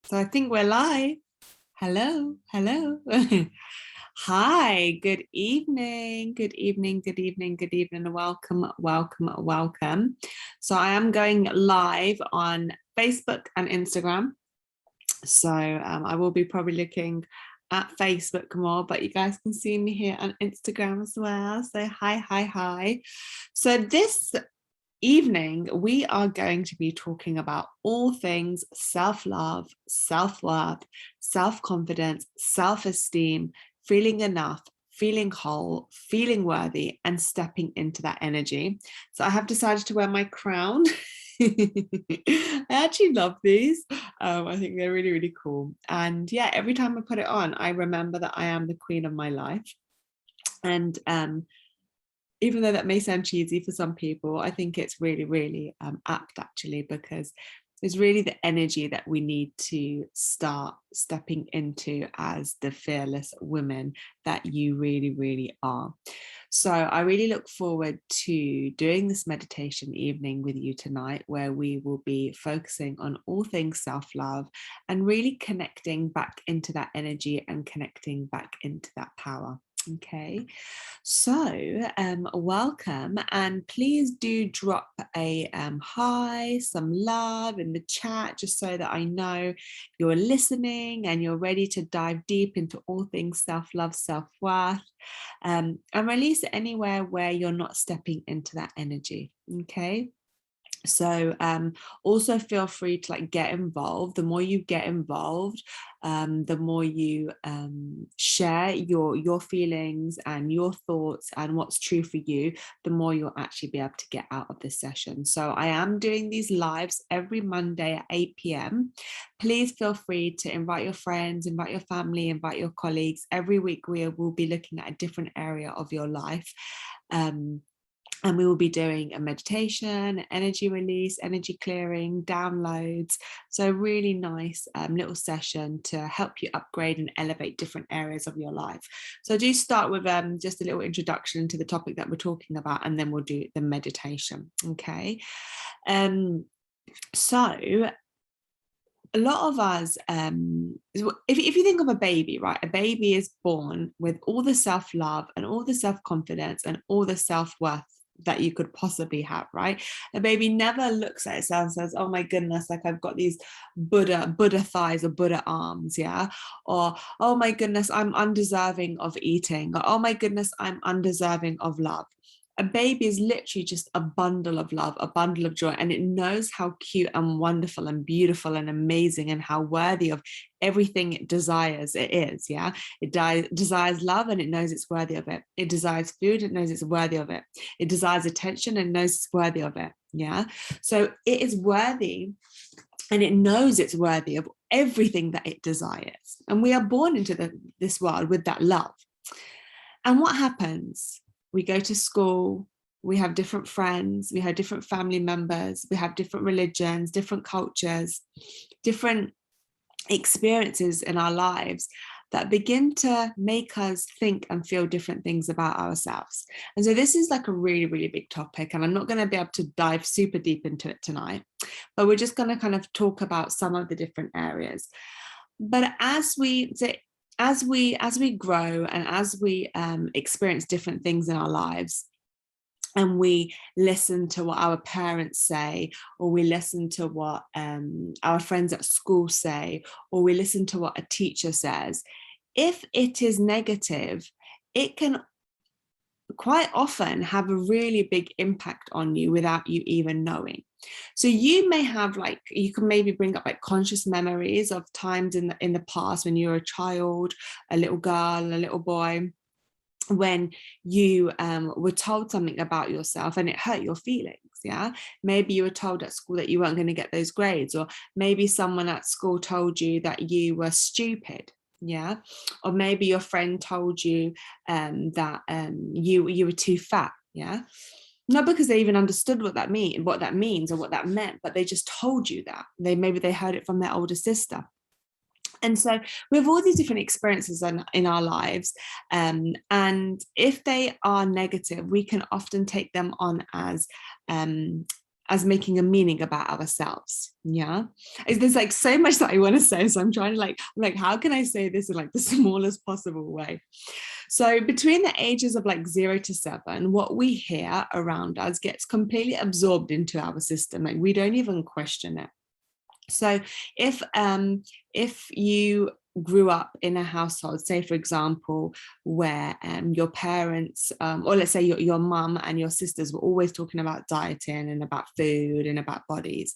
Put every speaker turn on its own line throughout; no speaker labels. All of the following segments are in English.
So I think we're live. Hello, hello. Hi, good evening, good evening, good evening, good evening. Welcome, welcome, welcome. So I am going live on Facebook and Instagram. So I will be probably looking at Facebook more, but you guys can see me here on Instagram as well. So hi, hi, hi. So this evening, we are going to be talking about all things self-love, self-worth, self-confidence, self-esteem, feeling enough, feeling whole, feeling worthy, and stepping into that energy. So I have decided to wear my crown. I actually love these. I think they're really, really cool. And yeah, every time I put it on, I remember that I am the queen of my life. And even though that may sound cheesy for some people, I think it's really, really apt actually, because it's really the energy that we need to start stepping into as the fearless women that you really, really are. So I really look forward to doing this meditation evening with you tonight, where we will be focusing on all things self-love and really connecting back into that energy and connecting back into that power. Okay, so welcome, and please do drop a hi, some love in the chat, just so that I know you're listening and you're ready to dive deep into all things self-love, self-worth, and release it anywhere where you're not stepping into that energy. Okay. So also feel free to get involved. The more you get involved, the more you share your feelings and your thoughts and what's true for you, the more you'll actually be able to get out of this session. So I am doing these lives every Monday at 8 p.m. Please feel free to invite your friends, invite your family, invite your colleagues. Every week we will be looking at a different area of your life. And we will be doing a meditation, energy release, energy clearing, downloads. So really nice little session to help you upgrade and elevate different areas of your life. So do start with just a little introduction to the topic that we're talking about, and then we'll do the meditation. Okay. So a lot of us, if you think of a baby, right? A baby is born with all the self-love and all the self-confidence and all the self-worth that you could possibly have, right? A baby never looks at itself and says, oh my goodness, like I've got these Buddha thighs or Buddha arms, yeah? Or, oh my goodness, I'm undeserving of eating. Or, oh my goodness, I'm undeserving of love. A baby is literally just a bundle of love, a bundle of joy, and it knows how cute and wonderful and beautiful and amazing and how worthy of everything it desires it is. Yeah, it desires love and it knows it's worthy of it. It desires food, it knows it's worthy of it. It desires attention and knows it's worthy of it. Yeah, so it is worthy and it knows it's worthy of everything that it desires. And we are born into this world with that love. And what happens? We go to school, we have different friends, we have different family members, we have different religions, different cultures, different experiences in our lives that begin to make us think and feel different things about ourselves. And so this is like a really, really big topic, and I'm not going to be able to dive super deep into it tonight, but we're just going to kind of talk about some of the different areas. But as we grow and as we experience different things in our lives, and we listen to what our parents say, or we listen to what our friends at school say, or we listen to what a teacher says, if it is negative, it can quite often have a really big impact on you without you even knowing. So you may have you can maybe bring up conscious memories of times in the past when you were a child, a little girl, a little boy, when you were told something about yourself and it hurt your feelings. Yeah, maybe you were told at school that you weren't going to get those grades, or maybe someone at school told you that you were stupid. Yeah, or maybe your friend told you that you were too fat. Yeah, not because they even understood what that means or what that meant, but they just told you that. Maybe they heard it from their older sister. And so we have all these different experiences in our lives, and if they are negative, we can often take them on as as making a meaning about ourselves. Yeah, there's like so much that I want to say, so I'm trying to like how can I say this in like the smallest possible way. So between the ages of like 0 to 7, what we hear around us gets completely absorbed into our system. Like we don't even question it. So if you grew up in a household, say for example, where your parents, or let's say your mum and your sisters were always talking about dieting and about food and about bodies,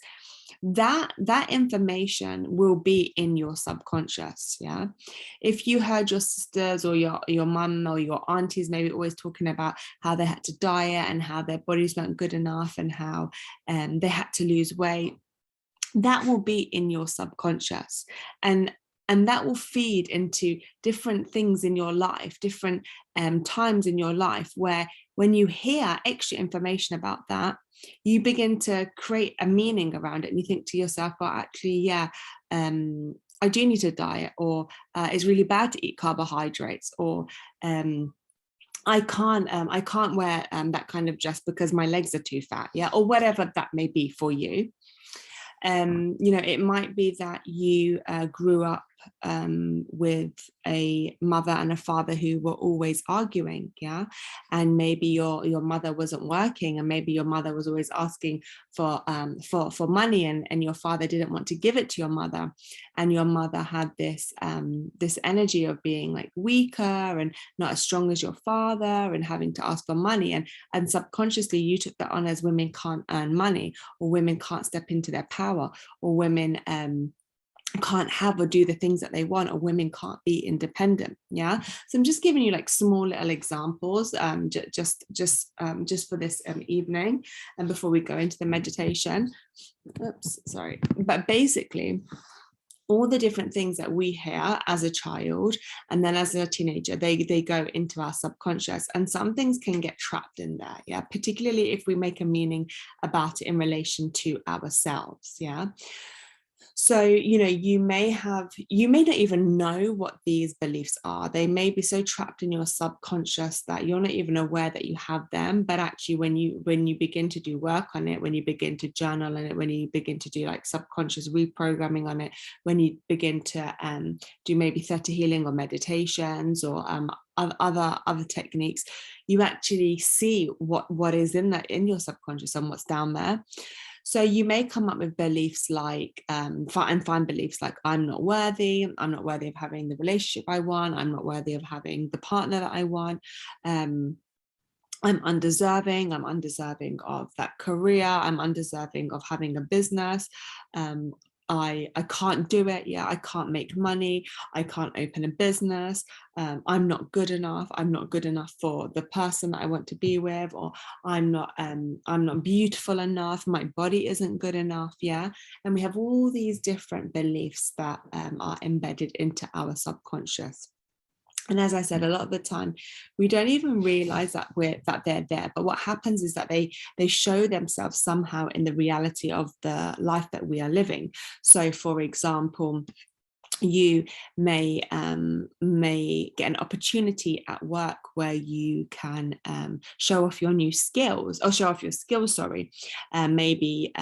that information will be in your subconscious. Yeah, if you heard your sisters or your mum or your aunties maybe always talking about how they had to diet and how their bodies weren't good enough and how they had to lose weight, that will be in your subconscious, and that will feed into different things in your life, different times in your life, where when you hear extra information about that, you begin to create a meaning around it, and you think to yourself, well, actually, yeah, I do need to diet, or it's really bad to eat carbohydrates, or I can't wear that kind of dress because my legs are too fat, yeah, or whatever that may be for you. You know, it might be that you grew up with a mother and a father who were always arguing, yeah, and maybe your mother wasn't working, and maybe your mother was always asking for money, and your father didn't want to give it to your mother, and your mother had this this energy of being like weaker and not as strong as your father and having to ask for money, and subconsciously you took that on as women can't earn money, or women can't step into their power, or women can't have or do the things that they want, or women can't be independent. Yeah, so I'm just giving you like small little examples just for this evening, and before we go into the meditation. Oops, sorry. But basically, all the different things that we hear as a child and then as a teenager, they go into our subconscious, and some things can get trapped in there. Yeah, particularly if we make a meaning about it in relation to ourselves. Yeah, so you know, you may not even know what these beliefs are. They may be so trapped in your subconscious that you're not even aware that you have them. But actually, when you begin to do work on it, when you begin to journal on it, when you begin to do like subconscious reprogramming on it, when you begin to do maybe theta healing or meditations or other techniques, you actually see what is in your subconscious and what's down there. So you may come up with beliefs like, and find beliefs like, I'm not worthy of having the relationship I want, I'm not worthy of having the partner that I want, I'm undeserving of that career, I'm undeserving of having a business, I can't do it, yeah, I can't make money, I can't open a business, I'm not good enough for the person that I want to be with, or I'm not beautiful enough, my body isn't good enough. Yeah, and we have all these different beliefs that are embedded into our subconscious. And as I said, a lot of the time, we don't even realize that they're there. But what happens is that they show themselves somehow in the reality of the life that we are living. So, for example, you may get an opportunity at work where you can show off your new skills, or show off your skills. Sorry, maybe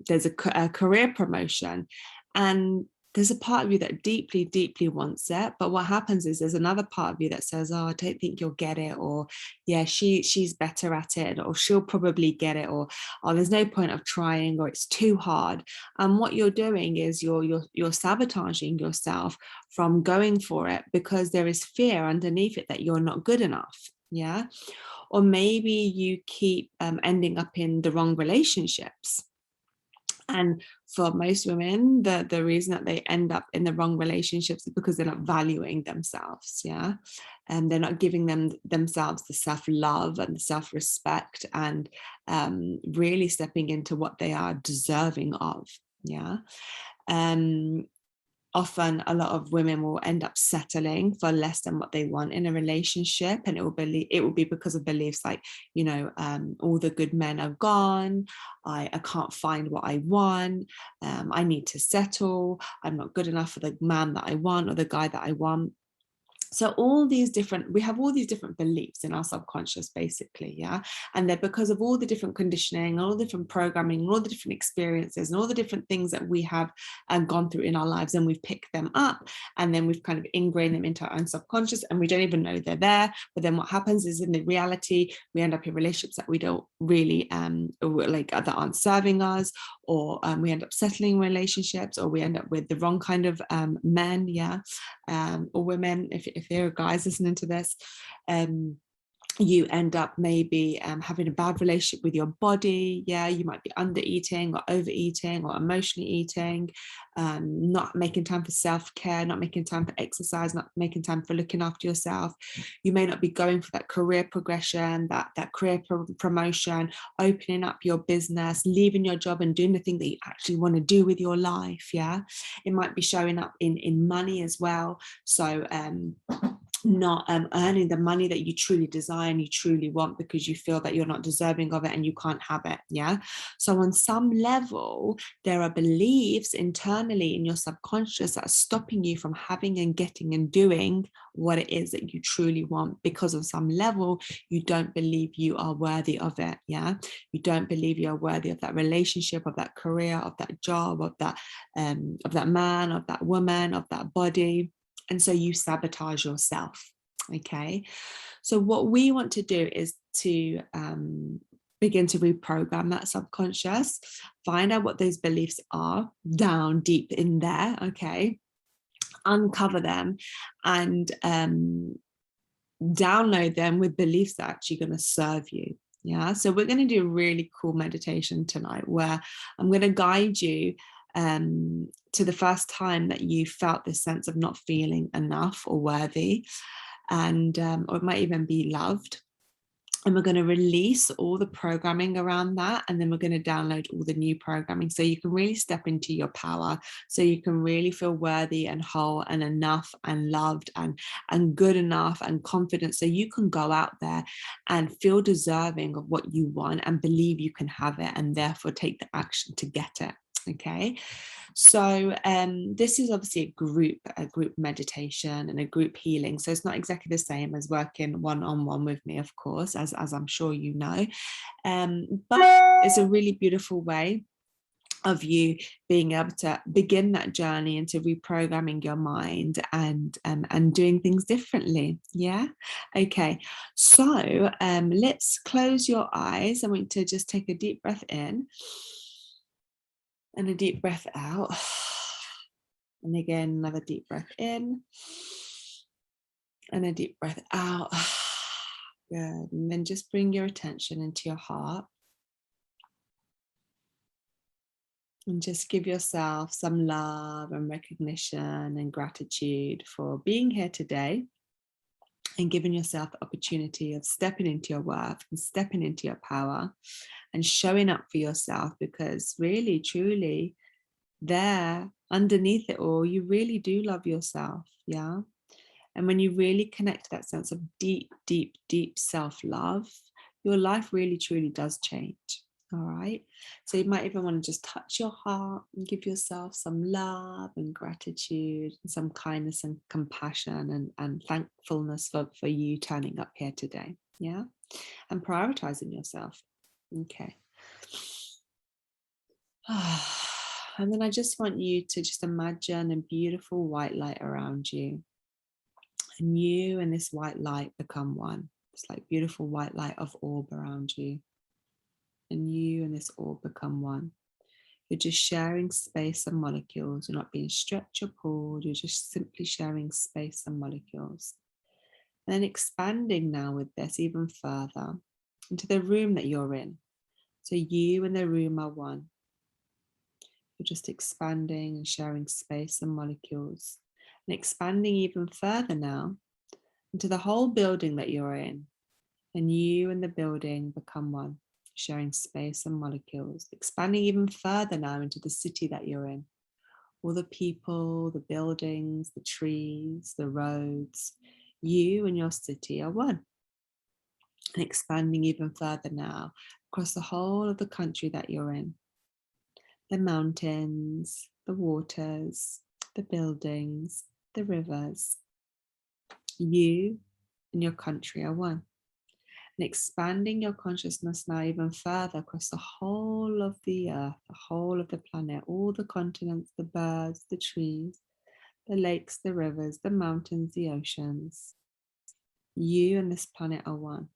there's a career promotion, and there's a part of you that deeply wants it, but what happens is there's another part of you that says, oh, I don't think you'll get it, or yeah, she's better at it, or she'll probably get it, or oh, there's no point of trying, or it's too hard. And what you're doing is you're sabotaging yourself from going for it, because there is fear underneath it that you're not good enough. Yeah, or maybe you keep ending up in the wrong relationships. And for most women, the reason that they end up in the wrong relationships is because they're not valuing themselves. Yeah, and they're not giving themselves the self-love and the self-respect, and really stepping into what they are deserving of. Yeah. Often a lot of women will end up settling for less than what they want in a relationship, and it will be because of beliefs like, you know, all the good men are gone, I can't find what I want, I need to settle, I'm not good enough for the man that I want or the guy that I want. So we have all these different beliefs in our subconscious, basically, yeah. And they're because of all the different conditioning, all the different programming, all the different experiences, and all the different things that we have gone through in our lives, and we've picked them up, and then we've kind of ingrained them into our own subconscious, and we don't even know they're there. But then what happens is, in the reality, we end up in relationships that we don't really like, that aren't serving us, or we end up settling relationships, or we end up with the wrong kind of men, yeah, or women, if there are guys listening to this. You end up maybe having a bad relationship with your body. Yeah, you might be under eating or overeating or emotionally eating, not making time for self-care, not making time for exercise, not making time for looking after yourself. You may not be going for that career progression, that career promotion, opening up your business, leaving your job and doing the thing that you actually want to do with your life. Yeah, it might be showing up in money as well. So not earning the money that you truly desire and you truly want, because you feel that you're not deserving of it and you can't have it. Yeah. So on some level, there are beliefs internally in your subconscious that are stopping you from having and getting and doing what it is that you truly want, because on some level you don't believe you are worthy of it. Yeah, you don't believe you are worthy of that relationship, of that career, of that job, of that man, of that woman, of that body. And so you sabotage yourself. Okay. So what we want to do is to begin to reprogram that subconscious, find out what those beliefs are down deep in there. Okay. Uncover them and download them with beliefs that are actually going to serve you. Yeah. So we're going to do a really cool meditation tonight where I'm going to guide you to the first time that you felt this sense of not feeling enough or worthy, and or it might even be loved. And we're going to release all the programming around that, and then we're going to download all the new programming, so you can really step into your power, so you can really feel worthy and whole and enough and loved and good enough and confident, so you can go out there and feel deserving of what you want and believe you can have it, and therefore take the action to get it. Okay. So this is obviously a group meditation and a group healing. So it's not exactly the same as working one-on-one with me, of course, as I'm sure you know. But it's a really beautiful way of you being able to begin that journey into reprogramming your mind and doing things differently. Yeah. Okay. So let's close your eyes. I want you to just take a deep breath in and a deep breath out. And again, another deep breath in and a deep breath out. Good. And then just bring your attention into your heart and just give yourself some love and recognition and gratitude for being here today and giving yourself the opportunity of stepping into your worth and stepping into your power and showing up for yourself, because really, truly, there underneath it all, you really do love yourself. Yeah. And when you really connect to that sense of deep, deep, deep self-love, your life really, truly does change. All right. So you might even want to just touch your heart and give yourself some love and gratitude and some kindness and compassion and thankfulness for you turning up here today. Yeah. And prioritizing yourself. Okay. And then I just want you to just imagine a beautiful white light around you. And you and this white light become one. It's like beautiful white light of orb around you. And you and this orb become one. You're just sharing space and molecules. You're not being stretched or pulled. You're just simply sharing space and molecules. And then expanding now with this even further into the room that you're in. So you and the room are one. You're just expanding and sharing space and molecules. And expanding even further now into the whole building that you're in. And you and the building become one, sharing space and molecules, expanding even further now into the city that you're in. All the people, the buildings, the trees, the roads, you and your city are one. And expanding even further now across the whole of the country that you're in. The mountains, the waters, the buildings, the rivers, You and your country are one. And expanding your consciousness now even further across the whole of the earth, the whole of the planet, all the continents, the birds, the trees, the lakes, the rivers, the mountains, the oceans. You and this planet are one.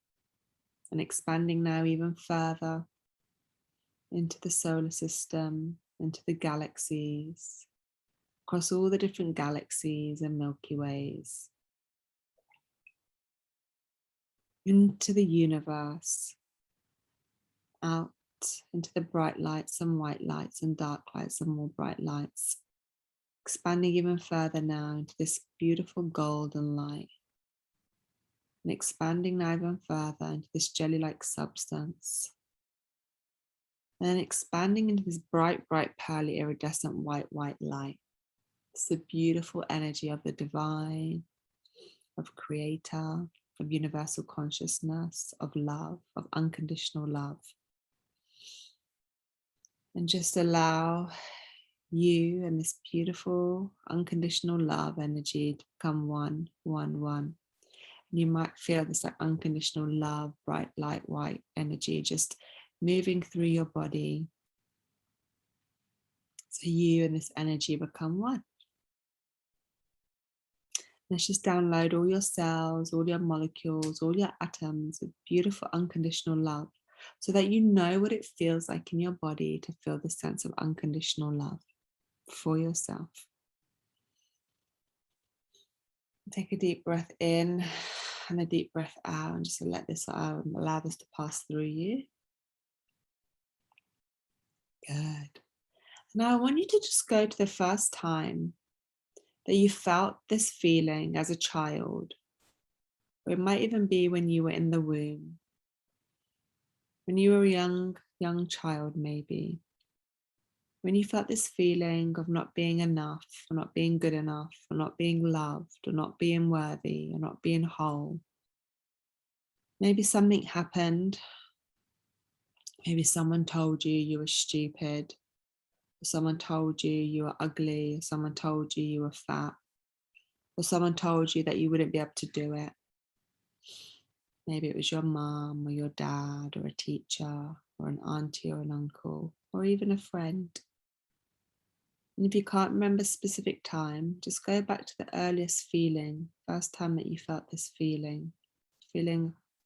And expanding now even further into the solar system, into the galaxies, across all the different galaxies and Milky Ways, into the universe, out into the bright lights and white lights and dark lights and more bright lights, expanding even further now into this beautiful golden light, and expanding now even further into this jelly-like substance, and then expanding into this bright, bright, pearly, iridescent white light. It's the beautiful energy of the divine, of creator, of universal consciousness, of love, of unconditional love. And just allow you and this beautiful unconditional love energy to become one. And you might feel this like unconditional love, bright light, white energy just moving through your body. So you and this energy become one. Let's just download all your cells, all your molecules, all your atoms with beautiful unconditional love, so that you know what it feels like in your body to feel the sense of unconditional love for yourself. Take a deep breath in and a deep breath out, and just let this out and allow this to pass through you. Good. Now I want you to just go to the first time that you felt this feeling as a child, or it might even be when you were in the womb, when you were a young child maybe, when you felt this feeling of not being enough, or not being good enough, or not being loved, or not being worthy, or not being whole. Maybe something happened. Maybe someone told you you were stupid, or someone told you you were ugly, or someone told you you were fat, or someone told you that you wouldn't be able to do it. Maybe it was your mom or your dad or a teacher or an auntie or an uncle or even a friend. And if you can't remember a specific time, just go back to the earliest feeling, first time that you felt this feeling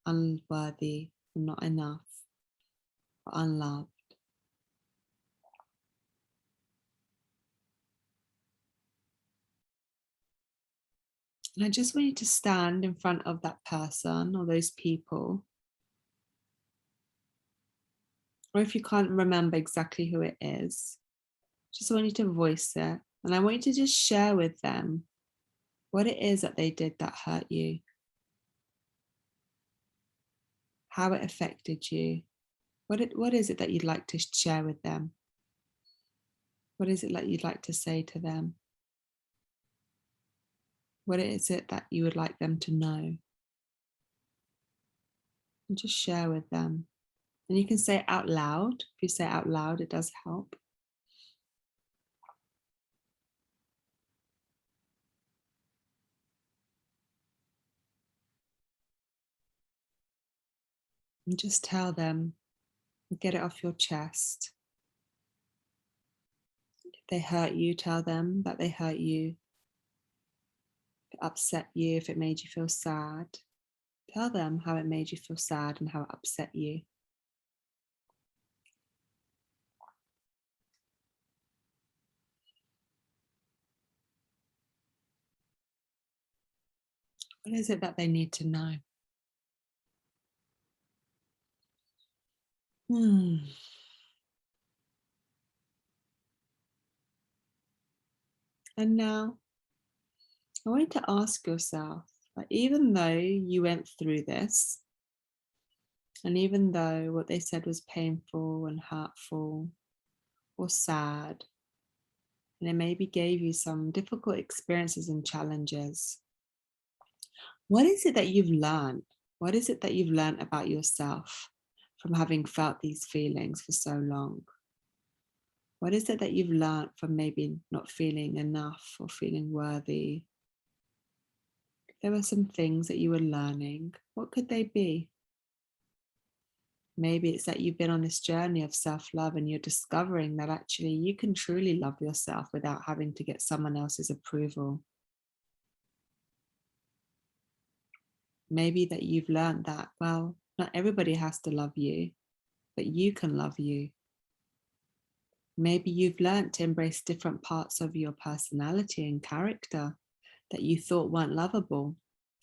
unworthy or not enough or unloved. And I just want you to stand in front of that person or those people. Or if you can't remember exactly who it is, just want you to voice it. And I want you to just share with them what it is that they did that hurt you, how it affected you. What is it that you'd like to share with them? What is it that you'd like to say to them? What is it that you would like them to know? And just share with them. And you can say it out loud. If you say it out loud, it does help. And just tell them, get it off your chest. If they hurt you, tell them that they hurt you. If it upset you, if it made you feel sad, tell them how it made you feel sad and how it upset you. What is it that they need to know? And now I want you to ask yourself, like, even though you went through this, and even though what they said was painful and hurtful or sad, and it maybe gave you some difficult experiences and challenges, what is it that you've learned? What is it that you've learned about yourself from having felt these feelings for so long? What is it that you've learned from maybe not feeling enough or feeling worthy There were some things that you were learning. What could they be? Maybe it's that you've been on this journey of self-love and you're discovering that actually you can truly love yourself without having to get someone else's approval. Maybe that you've learned that, well, not everybody has to love you, but you can love you. Maybe you've learned to embrace different parts of your personality and character that you thought weren't lovable,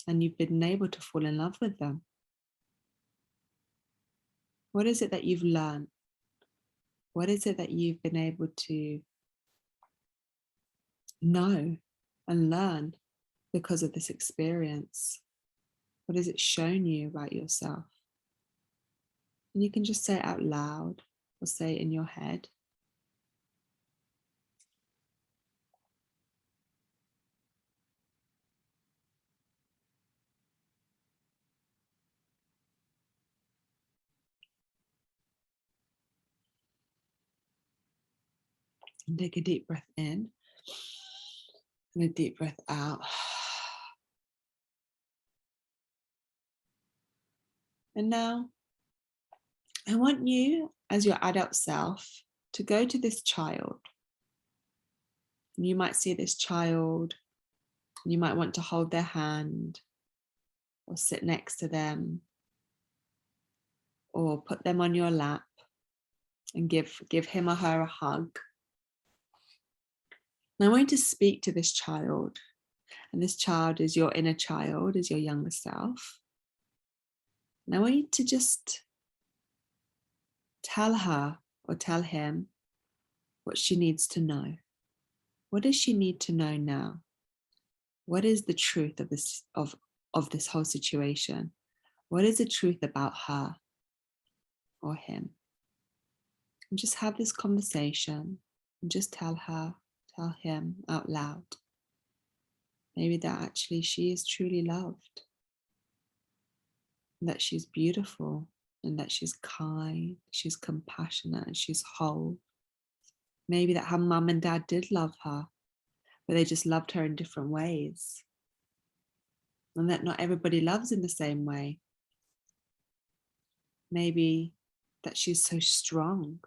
and you've been able to fall in love with them. What is it that you've learned? What is it that you've been able to know and learn because of this experience? What has it shown you about yourself? And you can just say it out loud or say it in your head. And take a deep breath in and a deep breath out. And now I want you, as your adult self, to go to this child. You might see this child, you might want to hold their hand or sit next to them or put them on your lap and give him or her a hug. And I want you to speak to this child. And this child is your inner child, is your younger self. And I want you to just tell her or tell him what she needs to know. What does she need to know now? What is the truth of this whole situation? What is the truth about her or him? And just have this conversation and just tell her, tell him out loud. Maybe that actually she is truly loved, and that she's beautiful, and that she's kind, she's compassionate, and she's whole. Maybe that her mum and dad did love her, but they just loved her in different ways. And that not everybody loves in the same way. Maybe that she's so strong.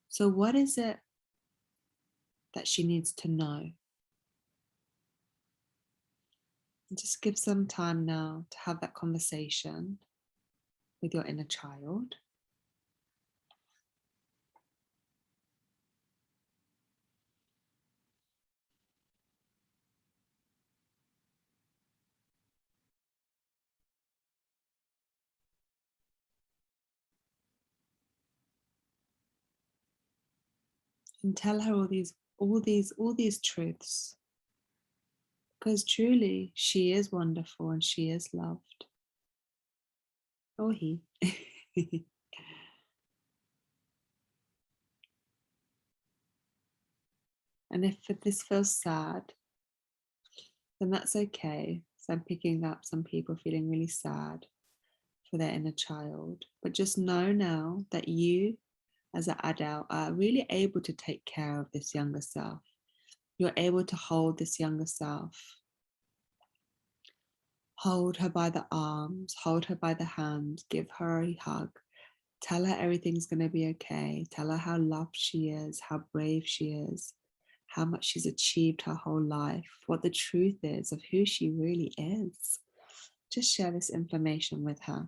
So what is it that she needs to know? And just give some time now to have that conversation with your inner child. And tell her all these truths. Because truly she is wonderful and she is loved. Or he. And if this feels sad, then that's okay. So I'm picking up some people feeling really sad for their inner child. But just know now that you, as an adult, are really able to take care of this younger self. You're able to hold this younger self. Hold her by the arms, hold her by the hand, give her a hug. Tell her everything's going to be okay. Tell her how loved she is, how brave she is, how much she's achieved her whole life, what the truth is of who she really is. Just share this information with her.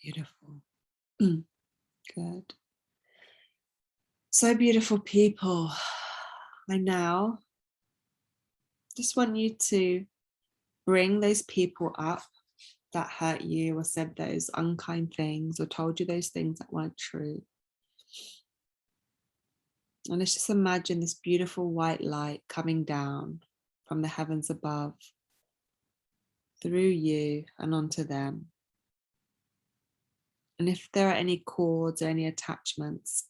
Beautiful. Good. So beautiful, people. I now just want you to bring those people up that hurt you or said those unkind things or told you those things that weren't true. And let's just imagine this beautiful white light coming down from the heavens above through you and onto them. And if there are any cords or any attachments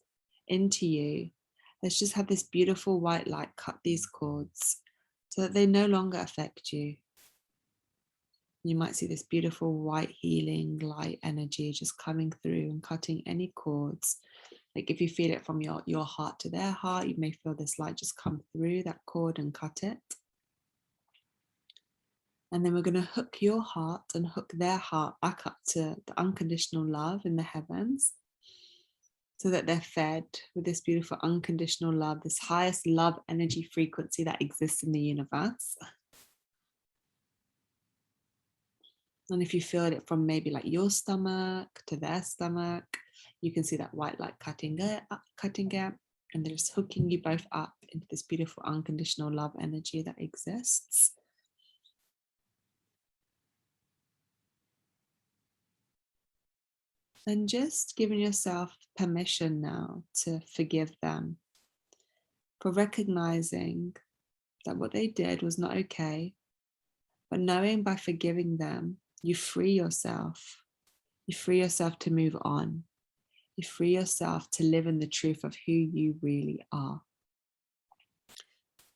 into you, let's just have this beautiful white light cut these cords so that they no longer affect you. You might see this beautiful white healing light energy just coming through and cutting any cords Like if you feel it from your heart to their heart, you may feel this light just come through that cord and cut it. And then we're going to hook your heart and hook their heart back up to the unconditional love in the heavens, so that they're fed with this beautiful unconditional love, this highest love energy frequency that exists in the universe. And if you feel it from maybe like your stomach to their stomach, you can see that white light cutting it, and they're just hooking you both up into this beautiful unconditional love energy that exists. And just giving yourself permission now to forgive them for recognizing that what they did was not okay, but knowing by forgiving them, you free yourself. You free yourself to move on. You free yourself to live in the truth of who you really are.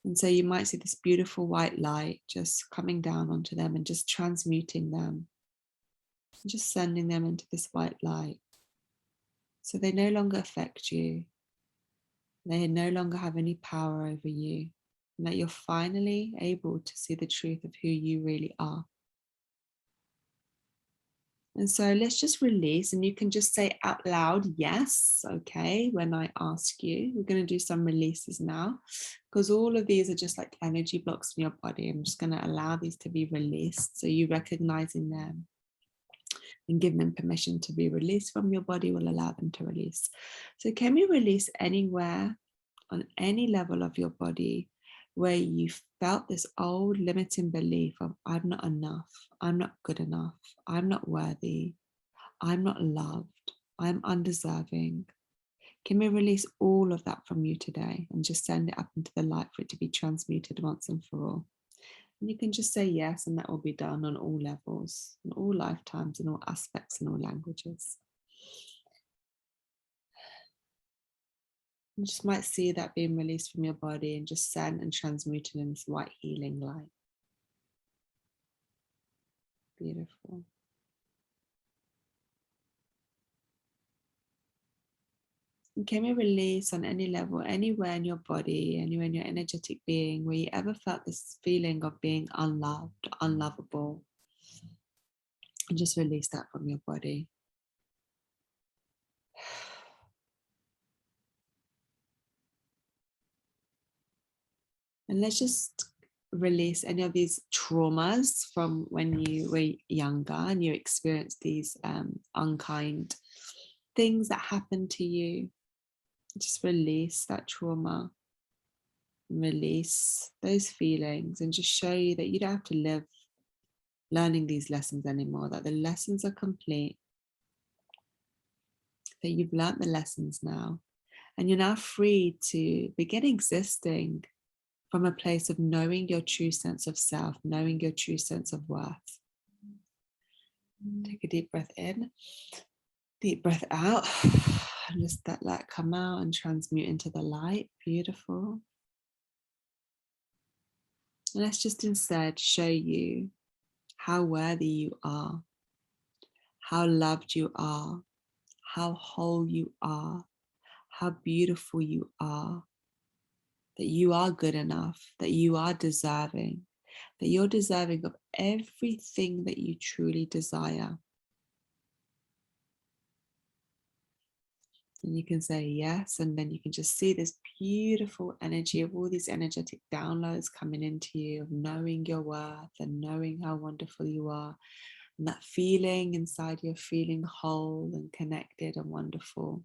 And so you might see this beautiful white light just coming down onto them and just transmuting them, just sending them into this white light. So they no longer affect you. They no longer have any power over you. And that you're finally able to see the truth of who you really are. And so let's just release, and you can just say out loud, yes, okay, when I ask you. We're going to do some releases now, because all of these are just like energy blocks in your body. I'm just going to allow these to be released. So you recognizing them and giving them permission to be released from your body will allow them to release. So can we release anywhere on any level of your body where you felt this old limiting belief of I'm not enough, I'm not good enough, I'm not worthy, I'm not loved, I'm undeserving? Can we release all of that from you today and just send it up into the light for it to be transmuted once and for all? And you can just say yes, and that will be done on all levels, in all lifetimes, in all aspects, in all languages. You just might see that being released from your body and just sent and transmuted in this white healing light. Beautiful. And can we release on any level, anywhere in your body, anywhere in your energetic being, where you ever felt this feeling of being unloved, unlovable? And just release that from your body. And let's just release any of these traumas from when you were younger and you experienced these unkind things that happened to you. Just release that trauma, release those feelings, and just show you that you don't have to live learning these lessons anymore, that the lessons are complete, that you've learned the lessons now, and you're now free to begin existing from a place of knowing your true sense of self, knowing your true sense of worth. Take a deep breath in, deep breath out, and just let that come out and transmute into the light. Beautiful. And let's just instead show you how worthy you are, how loved you are, how whole you are, how beautiful you are, that you are good enough, that you are deserving, that you're deserving of everything that you truly desire. And you can say yes, and then you can just see this beautiful energy of all these energetic downloads coming into you, of knowing your worth and knowing how wonderful you are. And that feeling inside you, feeling whole and connected and wonderful.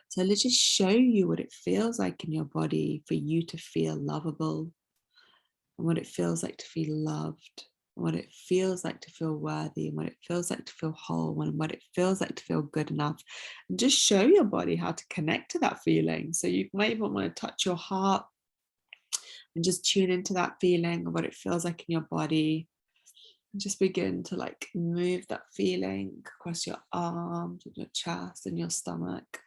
So let's just show you what it feels like in your body for you to feel lovable, and what it feels like to feel loved, and what it feels like to feel worthy, and what it feels like to feel whole, and what it feels like to feel good enough. And just show your body how to connect to that feeling. So you might even want to touch your heart and just tune into that feeling of what it feels like in your body. And just begin to like move that feeling across your arms and your chest and your stomach.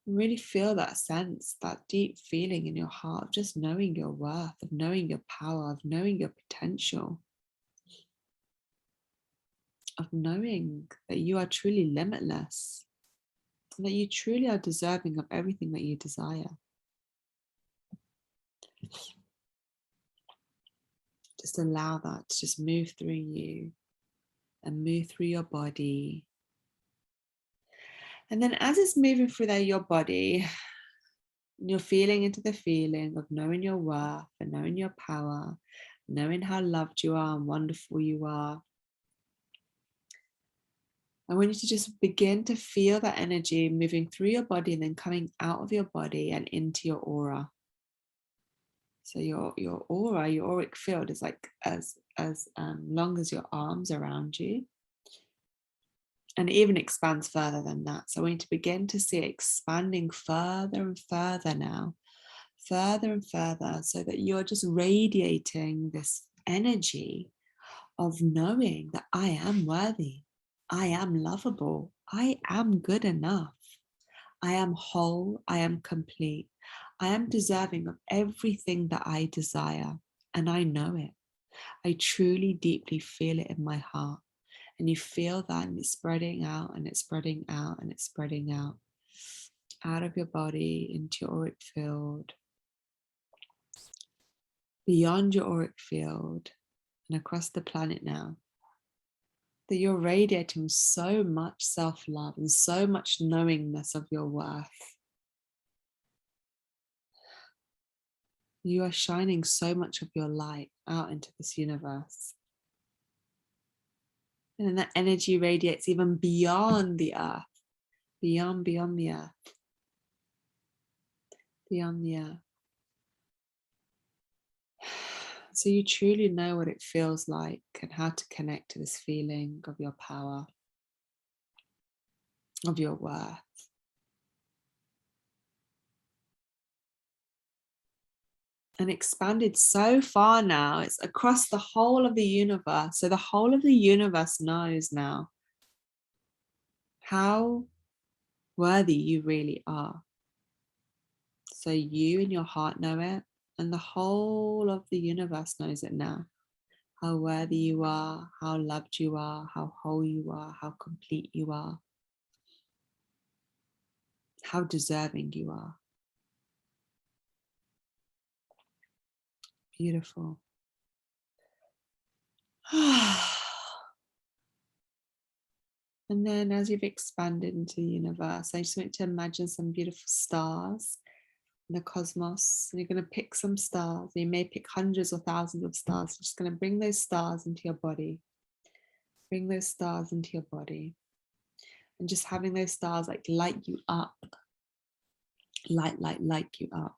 And really feel that sense, that deep feeling in your heart of just knowing your worth, of knowing your power, of knowing your potential, of knowing that you are truly limitless, and that you truly are deserving of everything that you desire. Just allow that to just move through you and move through your body. And then as it's moving through your body, you're feeling into the feeling of knowing your worth and knowing your power, knowing how loved you are and wonderful you are. I want you to just begin to feel that energy moving through your body and then coming out of your body and into your aura. So your aura, your auric field is like as long as your arms around you. And it even expands further than that. So I want you to begin to see it expanding further and further now, further and further, so that you're just radiating this energy of knowing that I am worthy, I am lovable, I am good enough, I am whole, I am complete, I am deserving of everything that I desire, and I know it. I truly, deeply feel it in my heart. And you feel that, and it's spreading out, and it's spreading out, and it's spreading out of your body into your auric field, beyond your auric field, and across the planet now. That you're radiating so much self-love and so much knowingness of your worth. You are shining so much of your light out into this universe. And then that energy radiates even beyond the earth, beyond the earth, beyond the earth. So you truly know what it feels like and how to connect to this feeling of your power, of your worth. And expanded so far now, it's across the whole of the universe. So the whole of the universe knows now how worthy you really are. So you and your heart know it, and the whole of the universe knows it now. How worthy you are, how loved you are, how whole you are, how complete you are, how deserving you are. Beautiful. And then as you've expanded into the universe, I just want you to imagine some beautiful stars in the cosmos. And you're going to pick some stars. You may pick hundreds or thousands of stars. You're just going to bring those stars into your body. Bring those stars into your body. And just having those stars like light you up. Light you up.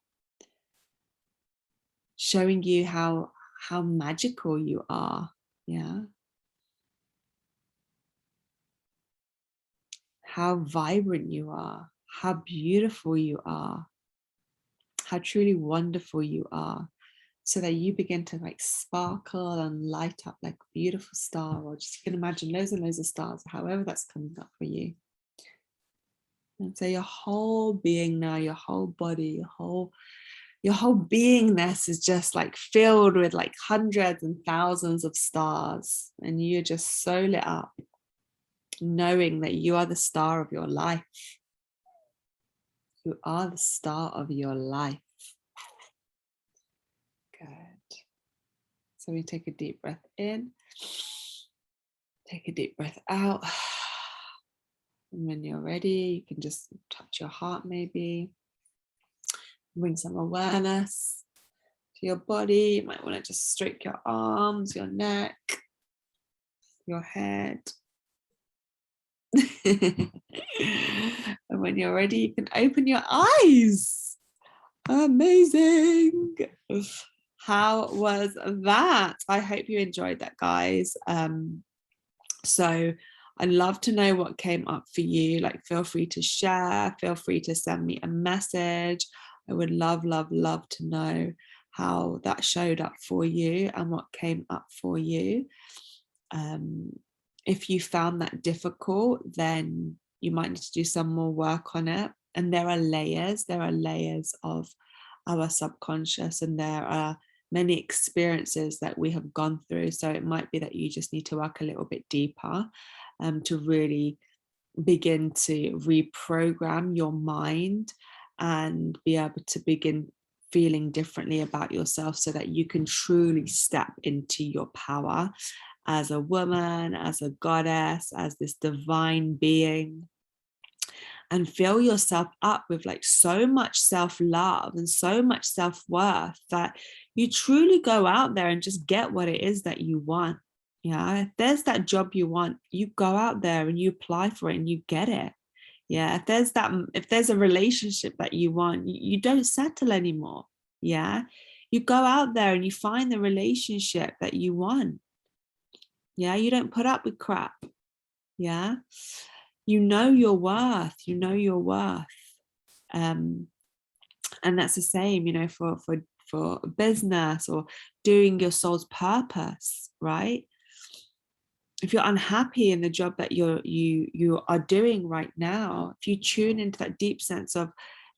Showing you how magical you are. Yeah. How vibrant you are. How beautiful you are. How truly wonderful you are, so that you begin to like sparkle and light up like a beautiful star, or just you can imagine loads and loads of stars, however that's coming up for you. And so your whole being now, your whole body, your whole beingness is just like filled with like hundreds and thousands of stars, and you're just so lit up, knowing that you are the star of your life. You are the star of your life. Good. So we take a deep breath in, take a deep breath out. And when you're ready, you can just touch your heart maybe. Bring some awareness to your body. You might want to just stroke your arms, your neck, your head. And when you're ready, you can open your eyes. Amazing. How was that? I hope you enjoyed that, guys. So I'd love to know what came up for you. Like, feel free to share, feel free to send me a message. I would love to know how that showed up for you and what came up for you. If you found that difficult, then you might need to do some more work on it. And there are layers of our subconscious, and there are many experiences that we have gone through. So it might be that you just need to work a little bit deeper to really begin to reprogram your mind and be able to begin feeling differently about yourself so that you can truly step into your power as a woman, as a goddess, as this divine being, and fill yourself up with like so much self-love and so much self-worth that you truly go out there and just get what it is that you want. Yeah, if there's that job you want, you go out there and you apply for it and you get it. Yeah, if there's a relationship that you want, you don't settle anymore. Yeah, you go out there and you find the relationship that you want. Yeah, you don't put up with crap. Yeah, you know your worth. You know your worth. And that's the same, you know, for business or doing your soul's purpose, right? If you're unhappy in the job that you are doing right now, if you tune into that deep sense of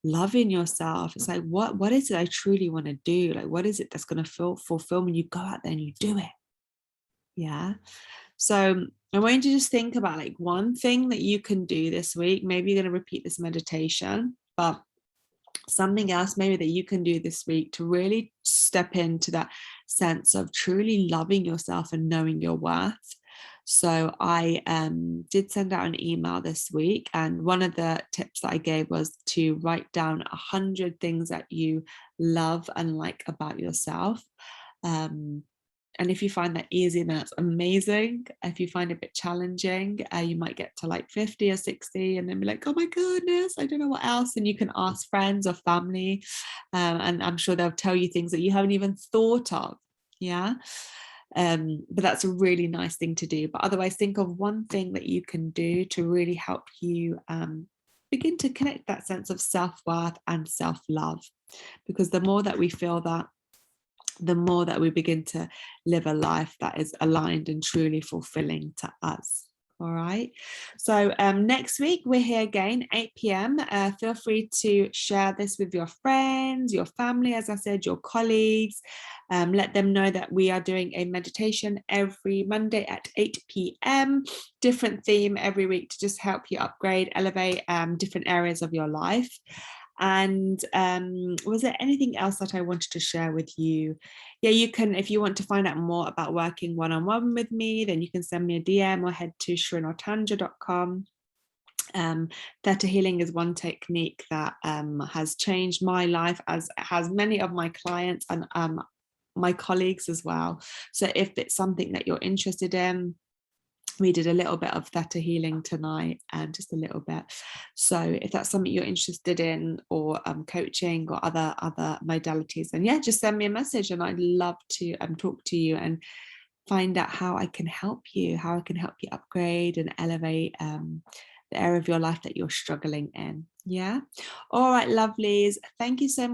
loving yourself, it's like, what is it I truly want to do? Like, what is it that's going to fulfill me? You go out there and you do it. Yeah. So I want you to just think about like one thing that you can do this week. Maybe you're going to repeat this meditation, but something else maybe that you can do this week to really step into that sense of truly loving yourself and knowing your worth. So I did send out an email this week, and one of the tips that I gave was to write down 100 things that you love and like about yourself. And if you find that easy, then that's amazing. If you find it a bit challenging, you might get to like 50 or 60 and then be like, oh my goodness, I don't know what else. And you can ask friends or family, and I'm sure they'll tell you things that you haven't even thought of. Yeah. But that's a really nice thing to do. But otherwise, think of one thing that you can do to really help you begin to connect that sense of self-worth and self-love. Because the more that we feel that, the more that we begin to live a life that is aligned and truly fulfilling to us. All right. So next week we're here again, 8 p.m. Feel free to share this with your friends, your family, as I said, your colleagues. Let them know that we are doing a meditation every Monday at 8 p.m. Different theme every week to just help you upgrade, elevate different areas of your life. And was there anything else that I wanted to share with you? Yeah, you can, if you want to find out more about working one-on-one with me, then you can send me a DM or head to shrinortanja.com. Theta Healing is one technique that has changed my life, as has many of my clients and my colleagues as well. So if it's something that you're interested in, we did a little bit of Theta Healing tonight, just a little bit. So if that's something you're interested in, or coaching or other modalities, then yeah, just send me a message and I'd love to talk to you and find out how I can help you, upgrade and elevate the area of your life that you're struggling in. Yeah. All right, lovelies. Thank you so much